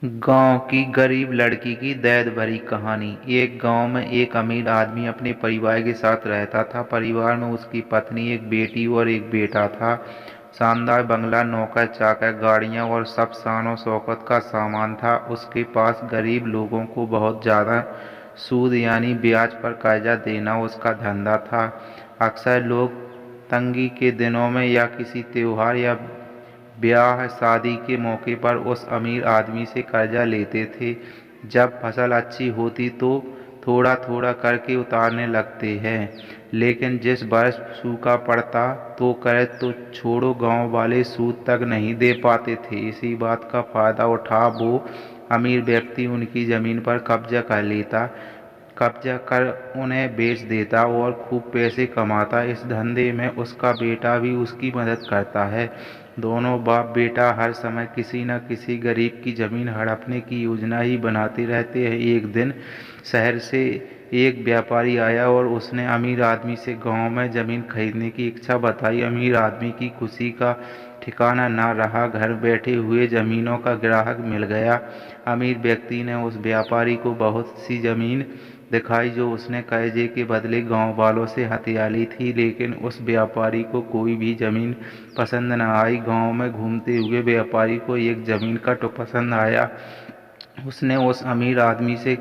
गांव की गरीब लड़की की दर्द भरी कहानी। एक गांव में एक अमीर आदमी अपने परिवार के साथ रहता था। परिवार में उसकी पत्नी, एक बेटी और एक बेटा था। शानदार बंगला, नौकर चाकर, गाड़ियां और सब शान और शौकत का सामान था उसके पास। गरीब लोगों को बहुत ज्यादा सूद यानी ब्याज पर कर्जा देना उसका धंधा था। अक्सर लोग तंगी के दिनों में या किसी त्योहार या ब्याह शादी के मौके पर उस अमीर आदमी से कर्जा लेते थे। जब फसल अच्छी होती तो थोड़ा थोड़ा करके उतारने लगते हैं, लेकिन जिस वर्ष सूखा पड़ता तो कर्ज तो छोड़ो, गांव वाले सूद तक नहीं दे पाते थे। इसी बात का फायदा उठा वो अमीर व्यक्ति उनकी जमीन पर कब्जा कर उन्हें बेच देता और खूब पैसे कमाता। इस धंधे में उसका बेटा भी उसकी मदद करता है। दोनों बाप बेटा हर समय किसी न किसी गरीब की जमीन हड़पने की योजना ही बनाते रहते हैं। एक दिन शहर से एक व्यापारी आया और उसने अमीर आदमी से गांव में जमीन खरीदने की इच्छा बताई। अमीर आदमी की खुशी का ठिकाना न रहा। घर बैठे हुए जमीनों का ग्राहक मिल गया। अमीर व्यक्ति ने उस व्यापारी को बहुत सी जमीन दिखाई जो उसने कर्जे के बदले गांव वालों से हथिया ली थी, लेकिन उस व्यापारी को कोई भी जमीन पसंद न आई। गांव में घूमते हुए व्यापारी को एक जमीन का टुकड़ा पसंद आया। उसने उस अमीर आदमी से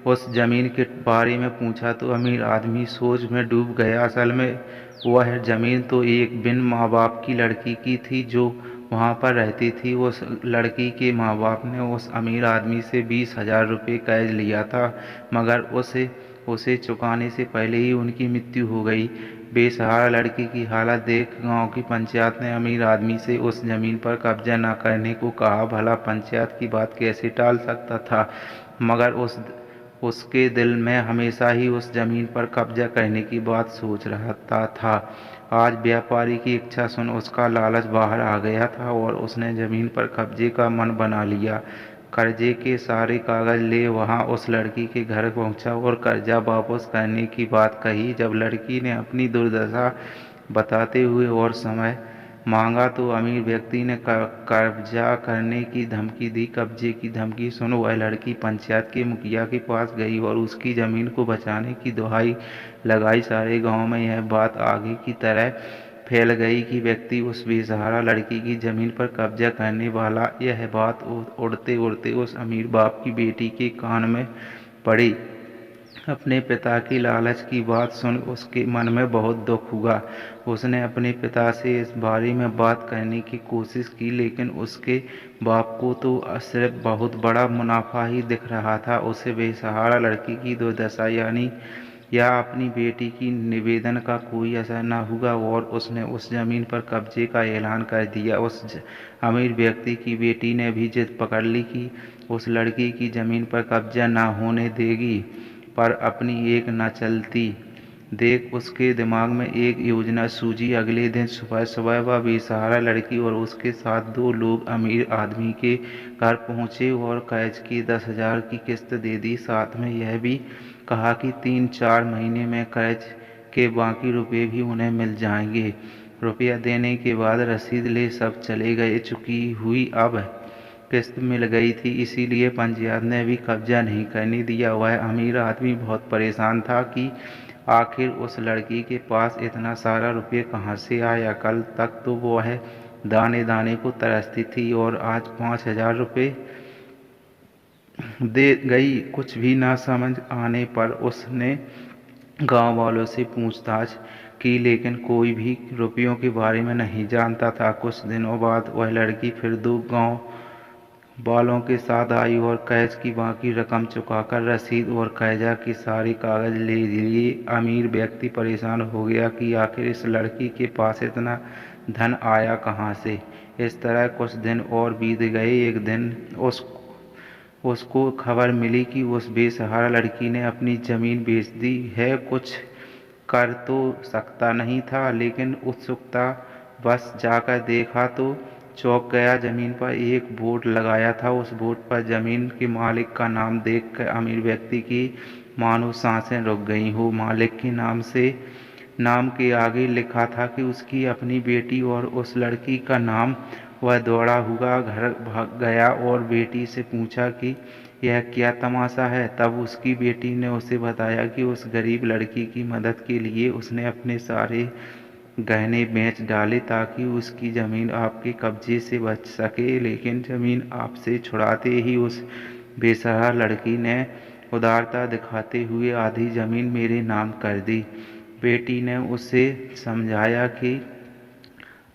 उस जमीन के बारे में पूछा तो अमीर आदमी सोच में डूब गया। असल में वह जमीन तो एक बिन माँ बाप की लड़की की थी जो वहां पर रहती थी। उस लड़की के माँ बाप ने उस अमीर आदमी से 20,000 रुपये कर्ज लिया था, मगर उसे उसे चुकाने से पहले ही उनकी मृत्यु हो गई। बेसहारा लड़की की हालत देख गांव की पंचायत ने अमीर आदमी से उस जमीन पर कब्जा न करने को कहा। भला पंचायत की बात कैसे टाल सकता था, मगर उसके दिल में हमेशा ही उस जमीन पर कब्जा करने की बात सोच रहा था। आज व्यापारी की इच्छा सुन उसका लालच बाहर आ गया था और उसने जमीन पर कब्जे का मन बना लिया। कर्जे के सारे कागज ले वहां उस लड़की के घर पहुंचा और कर्जा वापस करने की बात कही। जब लड़की ने अपनी दुर्दशा बताते हुए और समय मांगा तो अमीर व्यक्ति ने कब्जा करने की धमकी दी। कब्जे की धमकी सुन वह लड़की पंचायत के मुखिया के पास गई और उसकी जमीन को बचाने की दुहाई लगाई। सारे गांव में यह बात आगे की तरह फैल गई कि व्यक्ति उस बेसहारा लड़की की जमीन पर कब्जा करने वाला। यह बात उड़ते उड़ते उस अमीर बाप की बेटी के कान में पड़ी। अपने पिता की लालच की बात सुन उसके मन में बहुत दुख हुआ। उसने अपने पिता से इस बारे में बात करने की कोशिश की, लेकिन उसके बाप को तो सिर्फ बहुत बड़ा मुनाफा ही दिख रहा था। उसे बेसहारा लड़की की दुर्दशा यानी या अपनी बेटी की निवेदन का कोई असर न हुआ और उसने उस जमीन पर कब्जे का ऐलान कर दिया। अमीर व्यक्ति की बेटी ने भी जिद पकड़ ली कि उस लड़की की जमीन पर कब्जा न होने देगी, पर अपनी एक न चलती देख उसके दिमाग में एक योजना सूझी। अगले दिन सुबह सुबह वह बेसहारा लड़की और उसके साथ दो लोग अमीर आदमी के घर पहुंचे और कर्ज की 10,000 की किस्त दे दी। साथ में यह भी कहा कि 3-4 महीने में कर्ज के बाकी रुपए भी उन्हें मिल जाएंगे। रुपया देने के बाद रसीद ले सब चले गए। चुकी हुई अब किस्त मिल गई थी, इसीलिए पंचायत ने भी कब्जा नहीं करने दिया। वह अमीर आदमी बहुत परेशान था कि आखिर उस लड़की के पास इतना सारा रुपये कहाँ से आया। कल तक तो वह दाने दाने को तरसती थी और आज 5,000 रुपये दे गई। कुछ भी ना समझ आने पर उसने गांव वालों से पूछताछ की, लेकिन कोई भी रुपयों के बारे में नहीं जानता था। कुछ दिनों बाद वह लड़की फिर दो गांव वालों के साथ आई और कर्ज की बाकी रकम चुकाकर रसीद और कर्जा के सारे कागज ले लिए। अमीर व्यक्ति परेशान हो गया कि आखिर इस लड़की के पास इतना धन आया कहाँ से। इस तरह कुछ दिन और बीत गए। एक दिन उसको खबर मिली कि उस बेसहारा लड़की ने अपनी जमीन बेच दी है। कुछ कर तो सकता नहीं था, लेकिन उत्सुकता बस जाकर देखा तो चौंक गया। जमीन पर एक बोर्ड लगाया था। उस बोर्ड पर जमीन के मालिक का नाम देखकर अमीर व्यक्ति की मानो सांसें रुक गई हो। मालिक के नाम के आगे लिखा था कि उसकी अपनी बेटी और उस लड़की का नाम वह दौड़ा हुआ घर भाग गया और बेटी से पूछा कि यह क्या तमाशा है। तब उसकी बेटी ने उसे बताया कि उस गरीब लड़की की मदद के लिए उसने अपने सारे गहने बेच डाले ताकि उसकी ज़मीन आपके कब्जे से बच सके, लेकिन ज़मीन आपसे छुड़ाते ही उस बेसहारा लड़की ने उदारता दिखाते हुए आधी ज़मीन मेरे नाम कर दी। बेटी ने उसे समझाया कि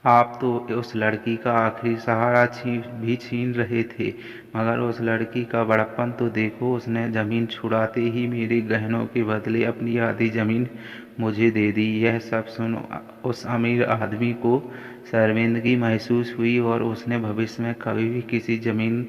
आप तो उस लड़की का आखिरी सहारा छीन रहे थे, मगर उस लड़की का बड़प्पन तो देखो, उसने ज़मीन छुड़ाते ही मेरे गहनों के बदले अपनी आधी ज़मीन मुझे दे दी। यह सब सुन उस अमीर आदमी को शर्मिंदगी महसूस हुई और उसने भविष्य में कभी भी किसी ज़मीन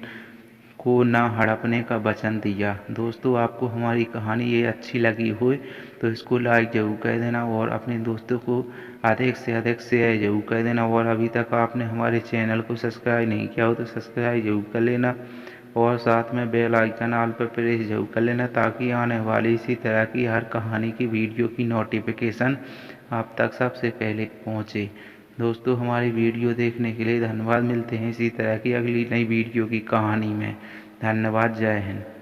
को ना हड़पने का वचन दिया। दोस्तों, आपको हमारी कहानी ये अच्छी लगी हो तो इसको लाइक ज़रूर कर देना और अपने दोस्तों को अधिक से अधिक शेयर ज़रूर कर देना। और अभी तक आपने हमारे चैनल को सब्सक्राइब नहीं किया हो तो सब्सक्राइब ज़रूर कर लेना और साथ में बेल आइकन ऑल पर प्रेस ज़रूर कर लेना ताकि आने वाली इसी तरह की हर कहानी की वीडियो की नोटिफिकेशन आप तक सबसे पहले पहुँचे। दोस्तों, हमारी वीडियो देखने के लिए धन्यवाद। मिलते हैं इसी तरह की अगली नई वीडियो की कहानी में। धन्यवाद। जय हिंद।